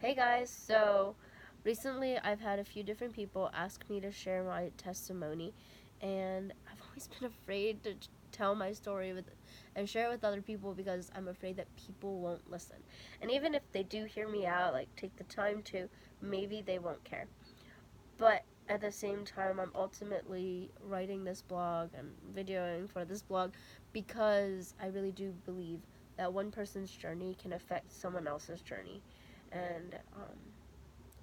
Hey guys, so recently I've had a few different people ask me to share my testimony, and I've always been afraid to tell my story and share it with other people because I'm afraid that people won't listen. And even if they do hear me out, like take the time to, maybe they won't care. But at the same time, I'm ultimately writing this blog and videoing for this blog because I really do believe that one person's journey can affect someone else's journey. And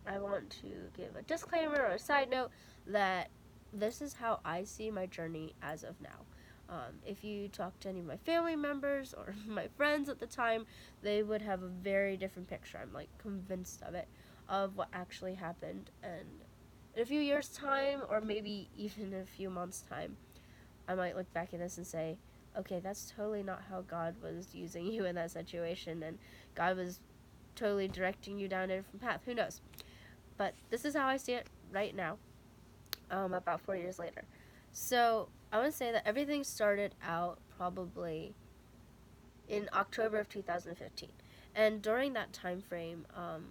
I want to give a disclaimer or a side note that this is how I see my journey as of now. If you talk to any of my family members or my friends at the time, they would have a very different picture. I'm like convinced of it, of what actually happened. And in a few years' time, or maybe even in a few months' time, I might look back at this and say, okay, that's totally not how God was using you in that situation, and God was totally directing you down a different path. Who knows? But this is how I see it right now, about 4 years later. So I want to say that everything started out probably in October of 2015. And during that time frame,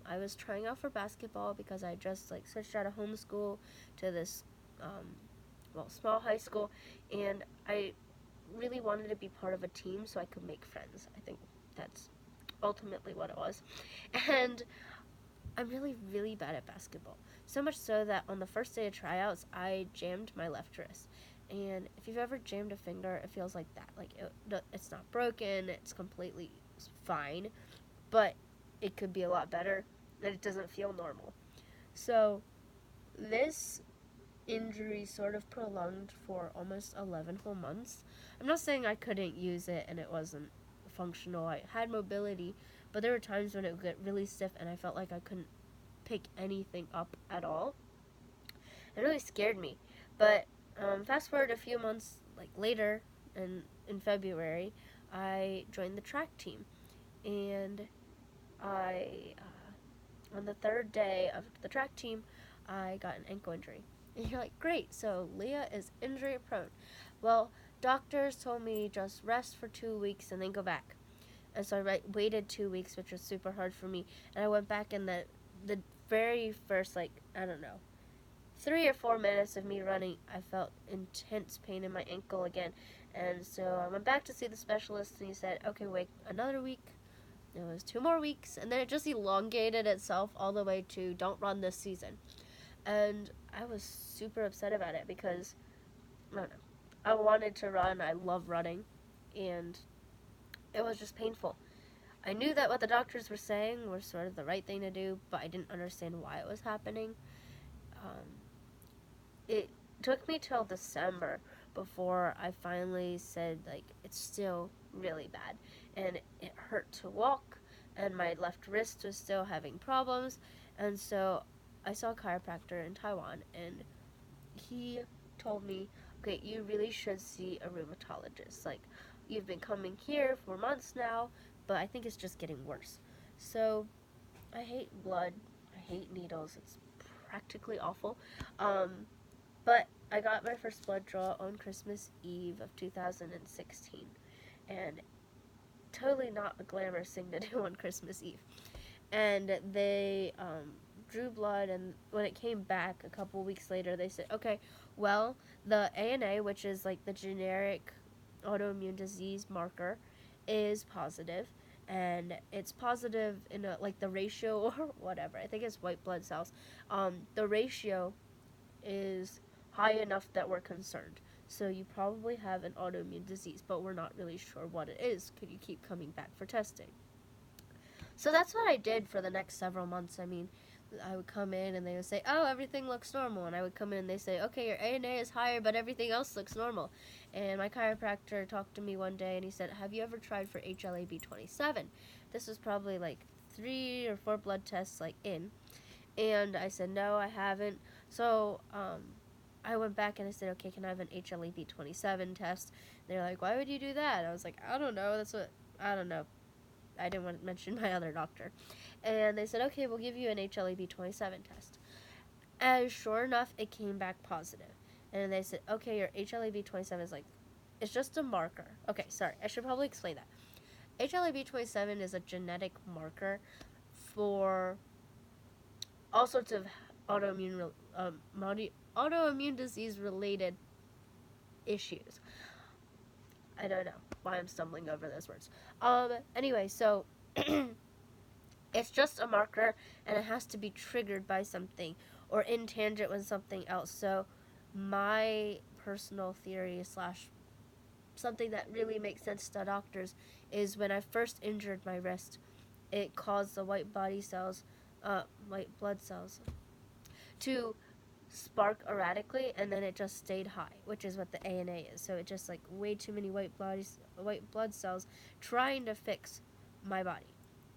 I was trying out for basketball because I just like switched out of homeschool to this, small high school, and I really wanted to be part of a team so I could make friends. I think that's ultimately what it was. And I'm really, really bad at basketball. So much so that on the first day of tryouts, I jammed my left wrist. And if you've ever jammed a finger, it feels like that. Like, it's not broken, it's completely fine, but it could be a lot better, and it doesn't feel normal. So, this injury sort of prolonged for almost 11 whole months. I'm not saying I couldn't use it and it wasn't functional. I had mobility, but there were times when it would get really stiff and I felt like I couldn't pick anything up at all. It really scared me. But fast forward a few months like later, in February, I joined the track team, and I on the third day of the track team, I got an ankle injury. And you're like, great, so Leah is injury prone. Well, doctors told me just rest for 2 weeks and then go back. And so I waited 2 weeks, which was super hard for me. And I went back, and the very first, like, I don't know, 3 or 4 minutes of me running, I felt intense pain in my ankle again. And so I went back to see the specialist, and he said, okay, wait another week. It was 2 more weeks, and then it just elongated itself all the way to don't run this season. And I was super upset about it because, I don't know, I wanted to run. I love running, and it was just painful. I knew that what the doctors were saying was sort of the right thing to do, but I didn't understand why it was happening. Um, it took me till December before I finally said, like, it's still really bad. And it hurt to walk, and my left wrist was still having problems. And so I saw a chiropractor in Taiwan, and he told me, okay, you really should see a rheumatologist. Like, you've been coming here for months now, but I think it's just getting worse. So I hate blood. I hate needles. It's practically awful. But I got my first blood draw on Christmas Eve of 2016, and totally not a glamorous thing to do on Christmas Eve. And they drew blood, and when it came back a couple weeks later, they said, okay, well, the ANA, which is like the generic autoimmune disease marker, is positive, and it's positive in like the ratio or whatever. I think it's white blood cells. The ratio is high enough that we're concerned. So you probably have an autoimmune disease, but we're not really sure what it is. Could you keep coming back for testing? So that's what I did for the next several months. I mean, I would come in and they would say, oh, everything looks normal. And I would come in and they say, okay, your ANA is higher, but everything else looks normal. And my chiropractor talked to me one day and he said, have you ever tried for HLA-B27? This was probably like 3 or 4 blood tests like in. And I said, no, I haven't. So I went back and I said, okay, can I have an HLA-B27 test? And they're like, why would you do that? And I was like, I don't know. I don't know. I didn't want to mention my other doctor. And they said, okay, we'll give you an HLA-B27 test. And sure enough, it came back positive. And they said, okay, your HLA-B27 is like, it's just a marker. Okay, sorry, I should probably explain that. HLA-B27 is a genetic marker for all sorts of autoimmune autoimmune disease related issues. I don't know why I'm stumbling over those words. Anyway, so it's just a marker, and it has to be triggered by something or in tangent with something else. So my personal theory slash something that really makes sense to doctors is when I first injured my wrist, it caused the white blood cells, to spark erratically, and then it just stayed high, which is what the ANA is. So it just like way too many white blood cells trying to fix my body.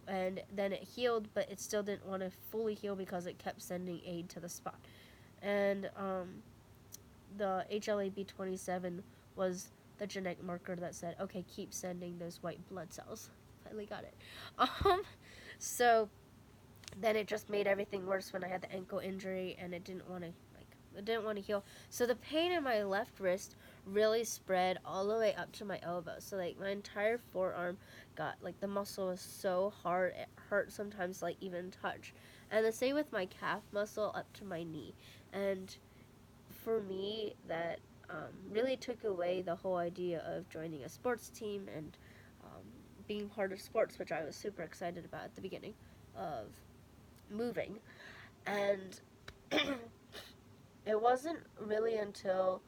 And then it healed, but it still didn't want to fully heal because it kept sending aid to the spot. And the HLA-B27 was the genetic marker that said, okay, keep sending those white blood cells. Finally got it. So then it just made everything worse when I had the ankle injury, and it didn't want to heal. So the pain in my left wrist really spread all the way up to my elbow. So like my entire forearm got, like, the muscle was so hard it hurt sometimes, like, even touch. And the same with my calf muscle up to my knee. And for me, that really took away the whole idea of joining a sports team and being part of sports, which I was super excited about at the beginning of moving. And it wasn't really until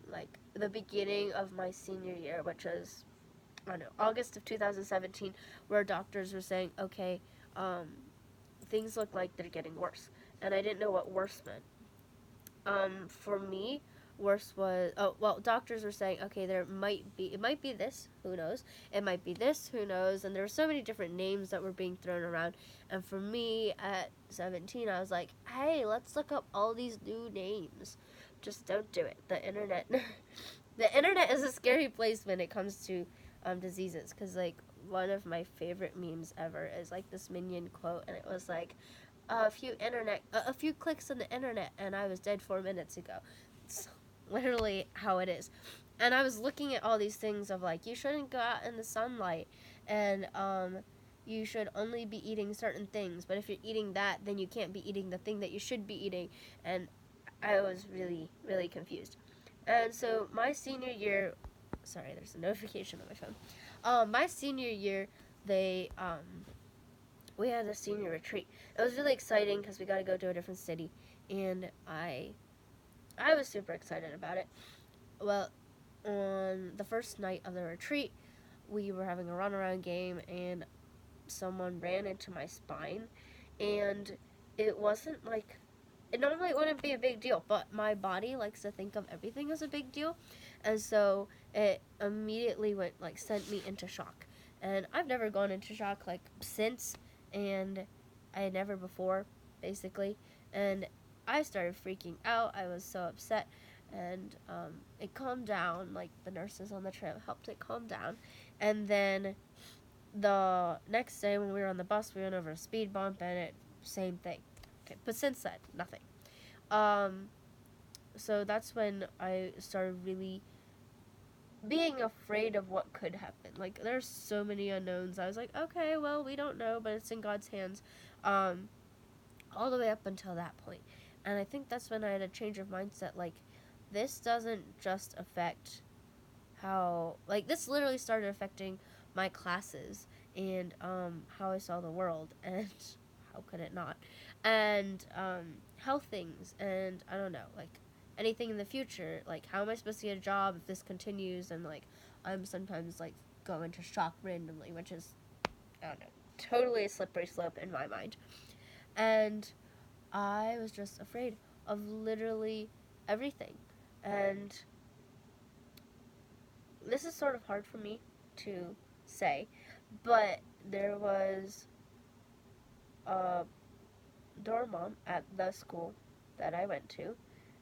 like the beginning of my senior year, which was, I don't know, August of 2017, where doctors were saying, okay, things look like they're getting worse. And I didn't know what worse meant. For me, worse was, doctors were saying, okay, it might be this, who knows? It might be this, who knows? And there were so many different names that were being thrown around. And for me, at 17, I was like, hey, let's look up all these new names. Just don't do it. The internet, the internet is a scary place when it comes to diseases, because, like, one of my favorite memes ever is, like, this Minion quote, and it was like, a few clicks on the internet, and I was dead 4 minutes ago. It's literally how it is. And I was looking at all these things of, like, you shouldn't go out in the sunlight, and you should only be eating certain things, but if you're eating that, then you can't be eating the thing that you should be eating. And I was really, really confused. And so my senior year, sorry, there's a notification on my phone. My senior year, we had a senior retreat. It was really exciting because we got to go to a different city, and I was super excited about it. Well, on the first night of the retreat, we were having a runaround game, and someone ran into my spine, and it wasn't like, it normally wouldn't be a big deal, but my body likes to think of everything as a big deal, and so it immediately sent me into shock. And I've never gone into shock, like, since, and I had never before, basically. And I started freaking out. I was so upset, and it calmed down. Like, the nurses on the trip helped it calm down. And then the next day when we were on the bus, we went over a speed bump, and same thing. Okay, but since then, nothing. So that's when I started really being afraid of what could happen. Like, there's so many unknowns. I was like, okay, well, we don't know, but it's in God's hands. All the way up until that point. And I think that's when I had a change of mindset. Like, this doesn't just affect how, like, this literally started affecting my classes and how I saw the world, and how could it not? And health things, and I don't know, like, anything in the future, like, how am I supposed to get a job if this continues? And, like, I'm sometimes, like, go into shock randomly, which is, I don't know, totally a slippery slope in my mind. And I was just afraid of literally everything. And this is sort of hard for me to say, but there was a dorm mom at the school that I went to,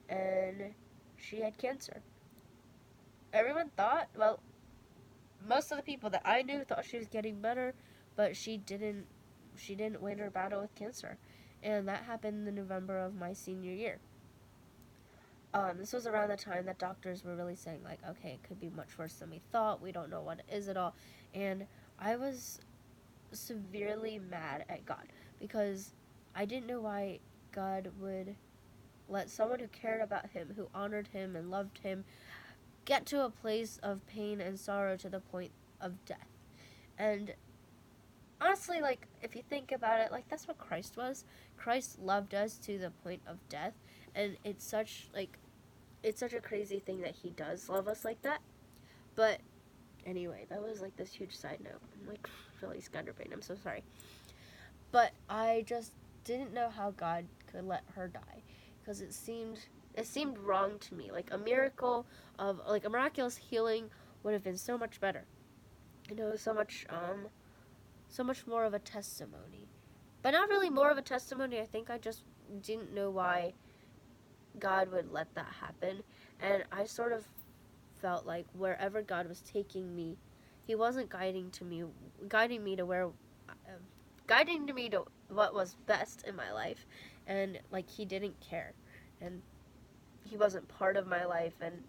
and she had cancer. Everyone thought, well, most of the people that I knew thought she was getting better, but she didn't win her battle with cancer. And that happened in November of my senior year. This was around the time that doctors were really saying, like, okay, it could be much worse than we thought. We don't know what it is at all. And I was severely mad at God because I didn't know why God would let someone who cared about him, who honored him and loved him, get to a place of pain and sorrow to the point of death. And honestly, like, if you think about it, like, that's what Christ was. Christ loved us to the point of death, and it's such a crazy thing that he does love us like that. But anyway, that was like this huge side note. I'm like really scatterbrained. I'm so sorry. But I just didn't know how God could let her die, because it seemed wrong to me. Like a miracle of like a miraculous healing would have been so much better. You know, so much more of a testimony. But not really more of a testimony. I think I just didn't know why God would let that happen. And I sort of felt like wherever God was taking me, he wasn't guiding me to where guiding me to what was best in my life, and like he didn't care, and he wasn't part of my life, and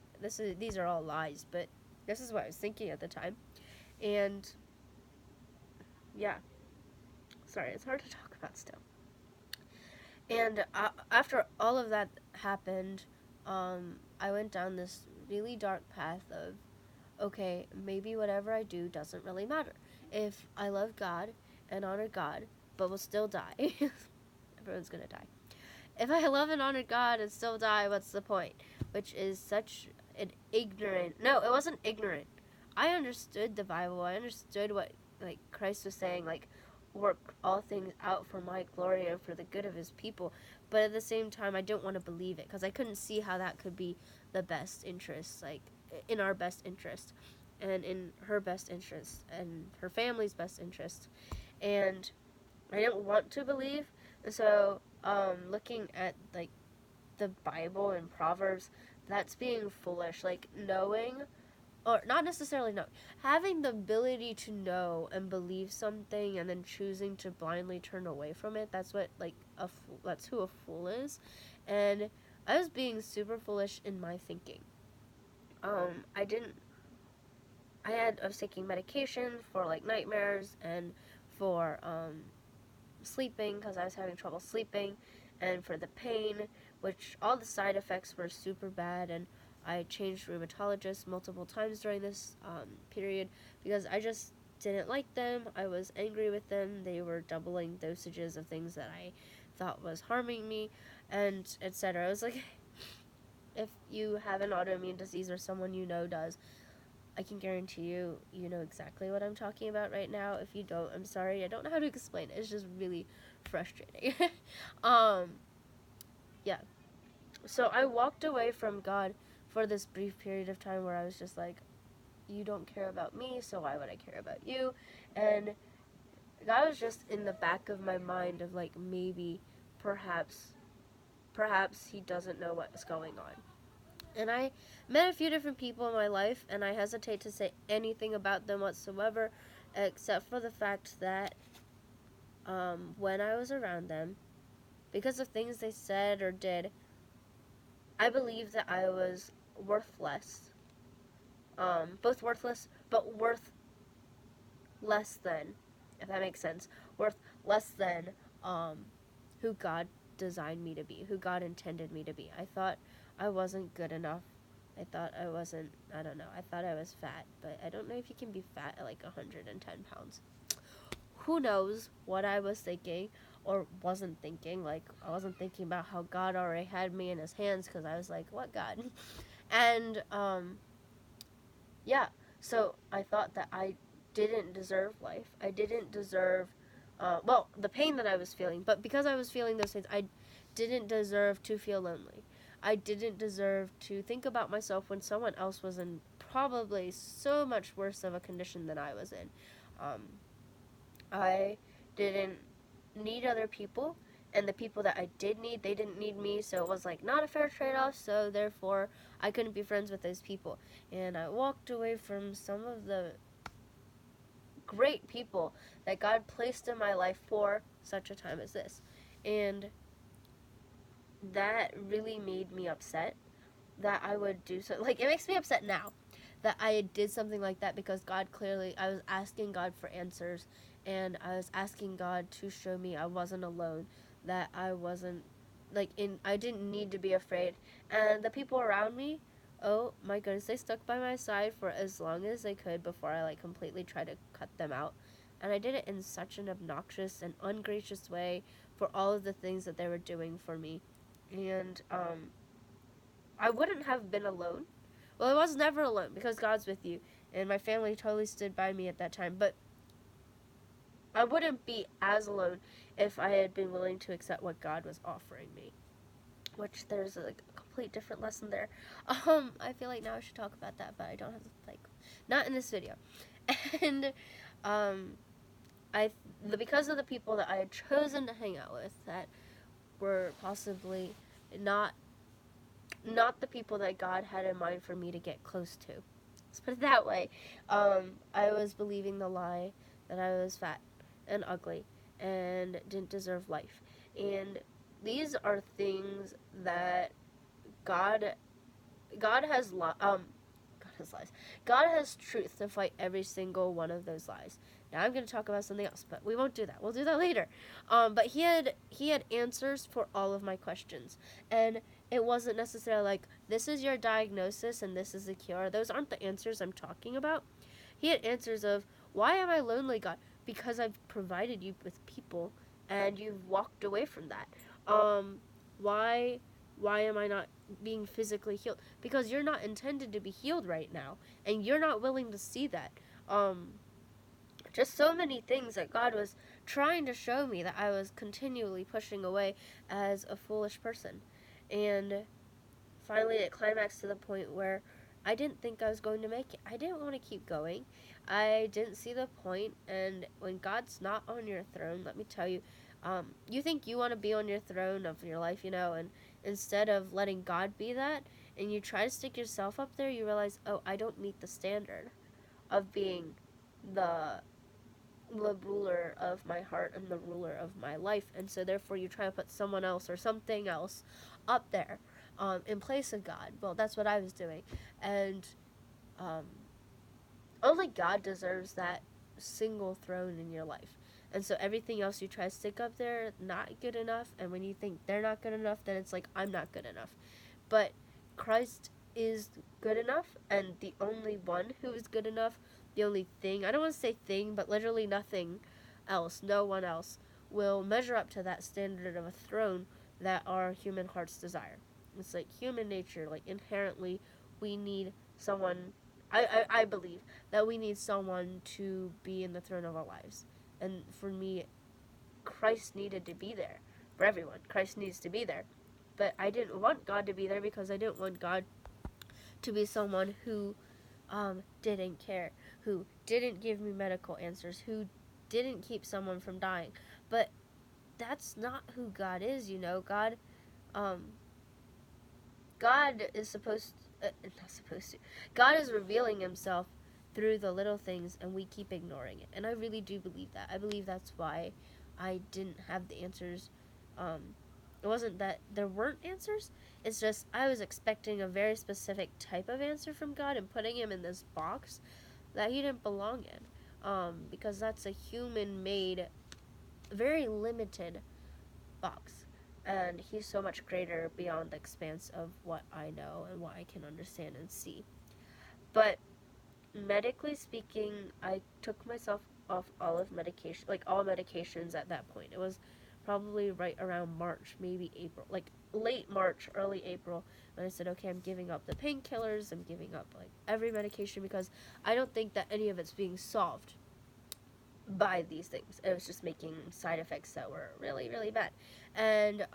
these are all lies, but this is what I was thinking at the time. And yeah, sorry, it's hard to talk about still. And after all of that happened, I went down this really dark path of, okay, maybe whatever I do doesn't really matter. If I love God and honor God, but will still die, everyone's gonna die. If I love and honor God and still die, what's the point? Which is such an ignorant. No, it wasn't ignorant. I understood the Bible. I understood what like Christ was saying, like work all things out for my glory and for the good of his people. But at the same time, I don't want to believe it because I couldn't see how that could be the best interest, like in our best interest and in her best interest and her family's best interest. And I didn't want to believe. And so looking at like the Bible and Proverbs, that's being foolish. Like knowing, or not necessarily know, having the ability to know and believe something and then choosing to blindly turn away from it. That's what like that's who a fool is. And I was being super foolish in my thinking. I didn't. I was taking medication for like nightmares and for sleeping because I was having trouble sleeping, and for the pain, which all the side effects were super bad. And I changed rheumatologists multiple times during this period because I just didn't like them. I was angry with them. They were doubling dosages of things that I thought was harming me, and etc. I was like, if you have an autoimmune disease or someone you know does, I can guarantee you, you know exactly what I'm talking about right now. If you don't, I'm sorry. I don't know how to explain it. It's just really frustrating. um, yeah. So I walked away from God for this brief period of time where I was just like, you don't care about me, so why would I care about you? And God was just in the back of my mind of like, maybe, perhaps he doesn't know what's going on. And I met a few different people in my life, and I hesitate to say anything about them whatsoever, except for the fact that when I was around them, because of things they said or did, I believed that I was worthless. Both worthless, but worth less than, if that makes sense. Worth less than who God designed me to be, who God intended me to be. I thought I wasn't good enough. I thought I wasn't, I don't know, I thought I was fat, but I don't know if you can be fat at like 110 pounds. Who knows what I was thinking or wasn't thinking. Like, I wasn't thinking about how God already had me in his hands because I was like, what God? And, yeah, so I thought that I didn't deserve life. I didn't deserve, well, the pain that I was feeling, but because I was feeling those things, I didn't deserve to feel lonely. I didn't deserve to think about myself when someone else was in probably so much worse of a condition than I was in. I didn't need other people, and the people that I did need, they didn't need me, so it was like not a fair trade-off, so therefore I couldn't be friends with those people. And I walked away from some of the great people that God placed in my life for such a time as this. And that really made me upset that I would do so. Like, it makes me upset now that I did something like that because God clearly, I was asking God for answers, and I was asking God to show me I wasn't alone, that I wasn't I didn't need to be afraid. And the people around me, oh my goodness, they stuck by my side for as long as they could before I like completely tried to cut them out. And I did it in such an obnoxious and ungracious way for all of the things that they were doing for me. And I wouldn't have been alone. Well, I was never alone because God's with you, and my family totally stood by me at that time. But I wouldn't be as alone if I had been willing to accept what God was offering me. Which there's a complete different lesson there. I feel like now I should talk about that, but I don't have like not in this video. And I because of the people that I had chosen to hang out with that were possibly not the people that God had in mind for me to get close to. Let's put it that way. I was believing the lie that I was fat and ugly and didn't deserve life. And these are things that God God has God has lies. God has truth to fight every single one of those lies. Now I'm going to talk about something else, but we won't do that. We'll do that later. But he had answers for all of my questions, and it wasn't necessarily like this is your diagnosis and this is the cure. Those aren't the answers I'm talking about. He had answers of why am I lonely, God? Because I've provided you with people, and you've walked away from that. Why am I not being physically healed? Because you're not intended to be healed right now, and you're not willing to see that. Just so many things that God was trying to show me that I was continually pushing away as a foolish person. And finally it climaxed to the point where I didn't think I was going to make it. I didn't want to keep going. I didn't see the point, and when God's not on your throne, let me tell you, you think you want to be on your throne of your life, and instead of letting God be that, and you try to stick yourself up there, you realize, oh, I don't meet the standard of being the ruler of my heart and the ruler of my life, and so therefore you try to put someone else or something else up there in place of God. Well, that's what I was doing, and um, only God deserves that single throne in your life. And so everything else you try to stick up there, not good enough. And when you think they're not good enough, then it's like, I'm not good enough. But Christ is good enough, and the only one who is good enough, the only thing, I don't want to say thing, but literally nothing else, no one else, will measure up to that standard of a throne that our human hearts desire. It's like human nature, like inherently, we need someone. I believe that we need someone to be in the throne of our lives. And for me, Christ needed to be there. For everyone, Christ needs to be there. But I didn't want God to be there because I didn't want God to be someone who didn't care, who didn't give me medical answers, who didn't keep someone from dying. But that's not who God is, um, God is not supposed to. God is revealing himself through the little things, and we keep ignoring it. And I really do believe that. I believe that's why I didn't have the answers. It wasn't that there weren't answers. It's just I was expecting a very specific type of answer from God and putting him in this box that he didn't belong in. Because that's a human-made, very limited box, and he's so much greater beyond the expanse of what I know and what I can understand and see. But medically speaking, I took myself off all of medication, like all medications at that point. It was probably right around March, maybe April, like late March, early April, when I said, okay, I'm giving up the painkillers, I'm giving up like every medication because I don't think that any of it's being solved by these things. It was just making side effects that were really, really bad. And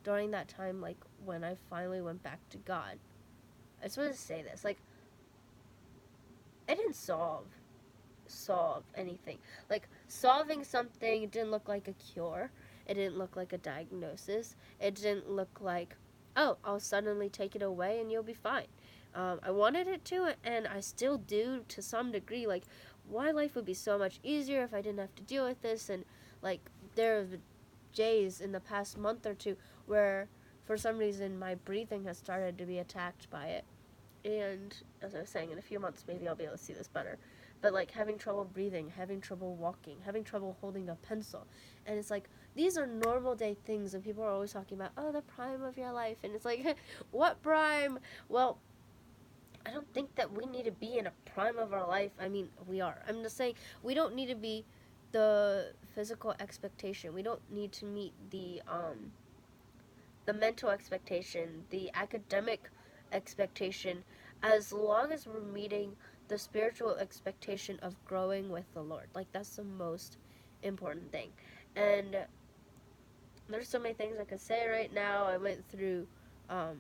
during that time, like when I finally went back to God, I just want to say this, like, it didn't solve anything. Like, solving something didn't look like a cure. It didn't look like a diagnosis. It didn't look like, oh, I'll suddenly take it away and you'll be fine. I wanted it to, and I still do to some degree. Like, why life would be so much easier if I didn't have to deal with this. And, like, there have been days in the past month or two where, for some reason, my breathing has started to be attacked by it. And, as I was saying, in a few months, maybe I'll be able to see this better. But, like, having trouble breathing, having trouble walking, having trouble holding a pencil. And it's like, these are normal day things, and people are always talking about, oh, the prime of your life, and it's like, what prime? Well, I don't think that we need to be in a prime of our life. I mean, we are. I'm just saying we don't need to be the physical expectation. We don't need to meet the mental expectation, the academic expectation, as long as we're meeting the spiritual expectation of growing with the Lord. Like, that's the most important thing. And there's so many things I could say right now. Um,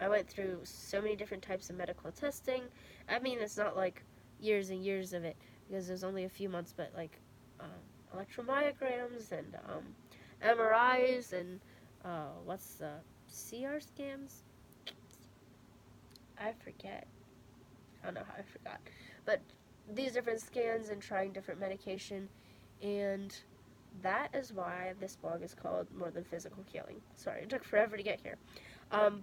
I went through so many different types of medical testing. I mean, it's not like years and years of it because there's only a few months, but like electromyograms and MRIs and what's the CR scans? I forget. I don't know how I forgot. But these different scans and trying different medication, and that is why this blog is called More Than Physical Healing. Sorry, it took forever to get here.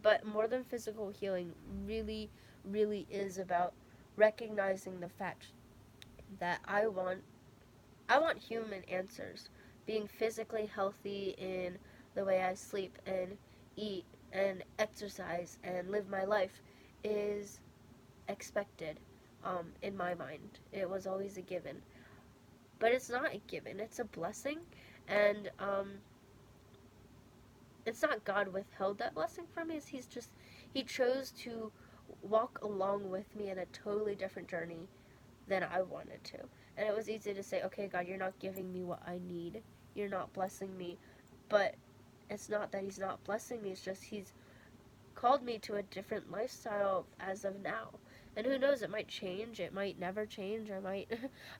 But More Than Physical Healing really, really is about recognizing the fact that I want human answers. Being physically healthy in the way I sleep and eat and exercise and live my life is expected in my mind. It was always a given. But it's not a given, it's a blessing. And it's not God withheld that blessing from me. He chose to walk along with me in a totally different journey than I wanted to. And it was easy to say, okay, God, you're not giving me what I need. You're not blessing me. But it's not that He's not blessing me, it's just He's called me to a different lifestyle as of now. And who knows, it might change, it might never change, I might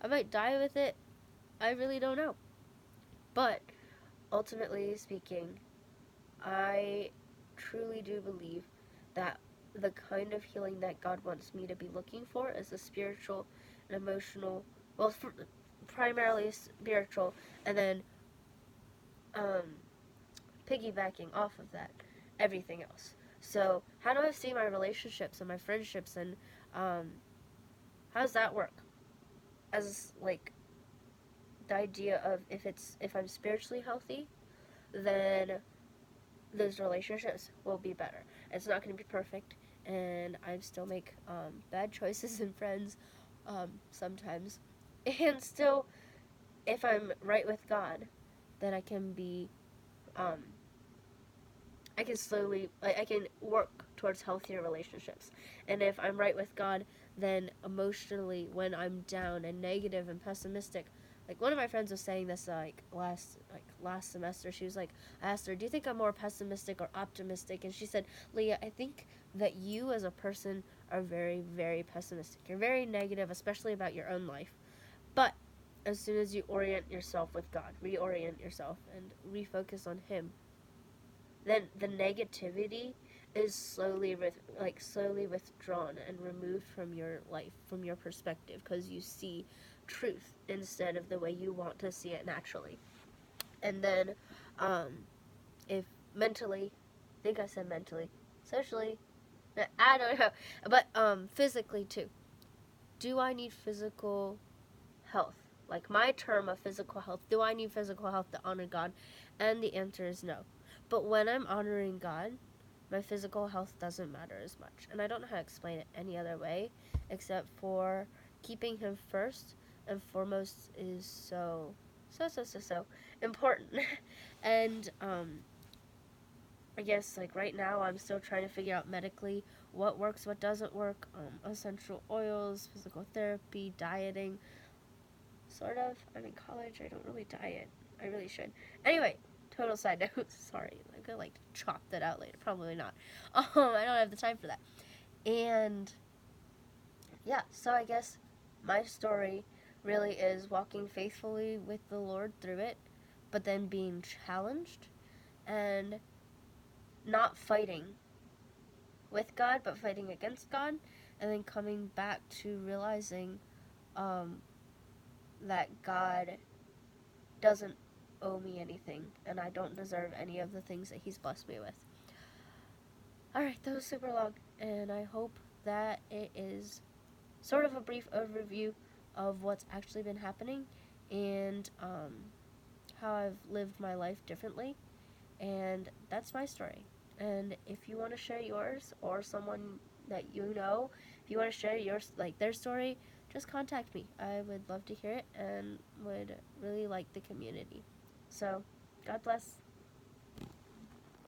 I might die with it. I really don't know. But ultimately speaking, I truly do believe that the kind of healing that God wants me to be looking for is a spiritual and emotional, well, primarily spiritual, and then um, piggybacking off of that, everything else. So, how do I see my relationships and my friendships, and um, how does that work? As like the idea of if I'm spiritually healthy, then those relationships will be better. It's not going to be perfect, and I still make bad choices in friends sometimes. And still, if I'm right with God, then um, I can I can work towards healthier relationships. And if I'm right with God, then emotionally, when I'm down and negative and pessimistic, like one of my friends was saying this last semester. She was like, I asked her, do you think I'm more pessimistic or optimistic? And she said, Leah, I think that you as a person are very, very pessimistic. You're very negative, especially about your own life. But as soon as you orient yourself with God, reorient yourself and refocus on Him, then the negativity is slowly withdrawn and removed from your life, from your perspective, because you see truth instead of the way you want to see it naturally. And then um, if mentally, I think I said mentally, socially, I don't know, but physically too, do I need physical health? Like my term of physical health, do I need physical health to honor God? And the answer is no. But when I'm honoring God, my physical health doesn't matter as much. And I don't know how to explain it any other way except for keeping Him first and foremost is so important. And I guess like right now I'm still trying to figure out medically what works, what doesn't work. Essential oils, physical therapy, dieting, sort of. I'm in college. I don't really diet. I really should. Anyway, total side note. Sorry, I'm gonna like chop that out later. Probably not. I don't have the time for that. And yeah, so I guess my story really is walking faithfully with the Lord through it, but then being challenged and not fighting with God, but fighting against God, and then coming back to realizing um, that God doesn't owe me anything, and I don't deserve any of the things that He's blessed me with. Alright, that was super long, and I hope that it is sort of a brief overview of what's actually been happening, and how I've lived my life differently, and that's my story. And if you want to share yours, or someone that you know, if you want to share yours, like their story, just contact me. I would love to hear it and would really like the community. So, God bless.